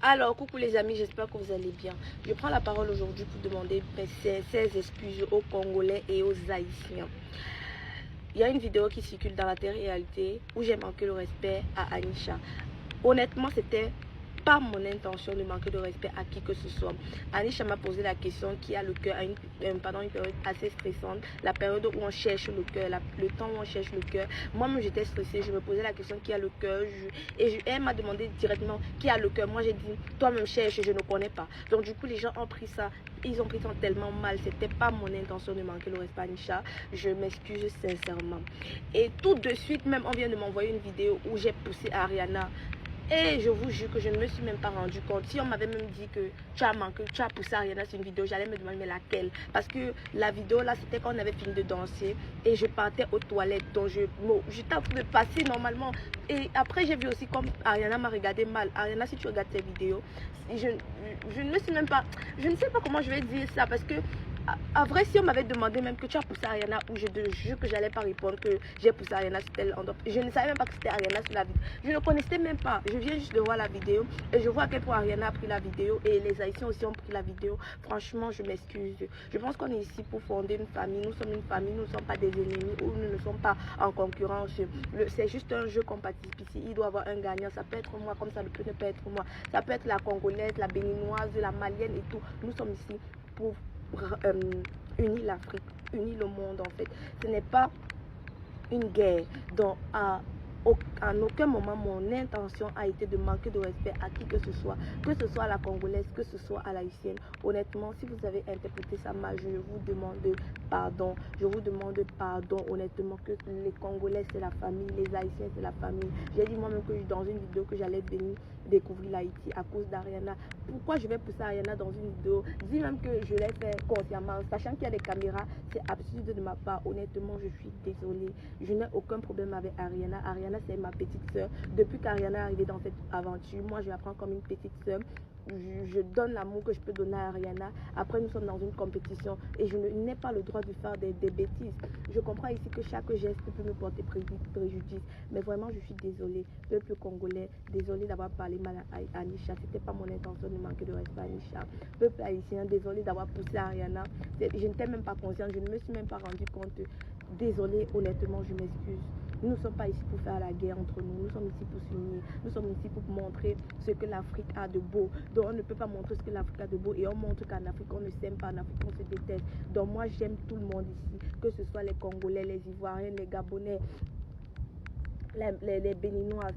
Alors, coucou les amis, j'espère que vous allez bien. Je prends la parole aujourd'hui pour demander mes sincères excuses aux Congolais et aux Haïtiens. Il y a une vidéo qui circule dans la télé-réalité où j'ai manqué le respect à Anisha. Honnêtement, c'était pas mon intention de manquer de respect à qui que ce soit. Anisha m'a posé la question qui a le cœur à pendant une période assez stressante, la période où on cherche le cœur, le temps où on cherche le cœur. Moi-même j'étais stressée, je me posais la question qui a le cœur, elle m'a demandé directement qui a le cœur. Moi j'ai dit toi-même cherche, je ne connais pas. Donc du coup les gens ont pris ça, ils ont pris ça tellement mal. C'était pas mon intention de manquer le respect à Anisha. Je m'excuse sincèrement. Et tout de suite même on vient de m'envoyer une vidéo où j'ai poussé Ariana. Et je vous jure que je ne me suis même pas rendu compte. Si on m'avait même dit que tu as manqué, tu as poussé Ariana sur une vidéo, j'allais me demander mais laquelle. Parce que la vidéo là, c'était quand on avait fini de danser et je partais aux toilettes. Donc j'étais en train de passer normalement. Et après, j'ai vu aussi comme Ariana m'a regardé mal. Ariana, si tu regardes ces vidéos, je ne me suis même pas. Je ne sais pas comment je vais dire ça parce que. À vrai, si on m'avait demandé même que tu as poussé Ariana, ou je te jure que j'allais pas répondre que j'ai poussé Ariana sur tel endroit. Je ne savais même pas que c'était Ariana sur la vidéo. Je ne connaissais même pas. Je viens juste de voir la vidéo et je vois à quel point Ariana a pris la vidéo et les Haïtiens aussi ont pris la vidéo. Franchement, je m'excuse. Je pense qu'on est ici pour fonder une famille. Nous sommes une famille, nous ne sommes pas des ennemis ou nous ne sommes pas en concurrence. C'est juste un jeu qu'on participe ici. Il doit y avoir un gagnant. Ça peut être moi comme ça ne peut ne pas être moi. Ça peut être la Congolaise, la Béninoise, la Malienne et tout. Nous sommes ici pour unir l'Afrique, unir le monde en fait. Ce n'est pas une guerre dont en aucun moment mon intention a été de manquer de respect à qui que ce soit à la Congolaise, que ce soit à l'Haïtienne. Honnêtement, si vous avez interprété ça mal, je vous demande pardon. Je vous demande pardon honnêtement, que les Congolais c'est la famille, les Haïtiens c'est la famille. J'ai dit moi-même que dans une vidéo que j'allais venir découvrir l'Haïti à cause d'Ariana. Pourquoi je vais pousser Ariana dans une vidéo? Dis même que je l'ai fait consciemment, sachant qu'il y a des caméras. C'est absurde de ma part. Honnêtement, je suis désolée. Je n'ai aucun problème avec Ariana. Ariana, c'est ma petite soeur. Depuis qu'Ariana est arrivée dans cette aventure, moi, je la prends comme une petite soeur. Je donne l'amour que je peux donner à Ariana. Après, nous sommes dans une compétition et je n'ai pas le droit de faire des bêtises. Je comprends ici que chaque geste peut me porter préjudice. Mais vraiment, je suis désolée. Peuple congolais, désolée d'avoir parlé mal à Anisha. C'était pas mon intention de manquer de respect à Anisha. Peuple haïtien, désolée d'avoir poussé Ariana. Je n'étais même pas consciente. Je ne me suis même pas rendu compte. Désolée, honnêtement, je m'excuse. Nous ne sommes pas ici pour faire la guerre entre nous. Nous sommes ici pour s'unir. Nous sommes ici pour montrer ce que l'Afrique a de beau. Donc on ne peut pas montrer ce que l'Afrique a de beau et on montre qu'en Afrique on ne s'aime pas, en Afrique on se déteste. Donc moi j'aime tout le monde ici, que ce soit les Congolais, les Ivoiriens, les Gabonais, les Béninois,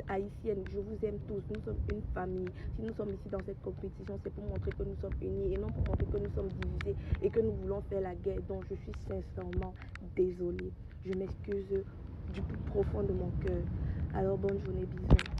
Haïtiennes, je vous aime tous. Nous sommes une famille. Si nous sommes ici dans cette compétition, c'est pour montrer que nous sommes unis et non pour montrer que nous sommes divisés et que nous voulons faire la guerre. Donc je suis sincèrement désolée. Je m'excuse du plus profond de mon cœur. Alors bonne journée, bisous.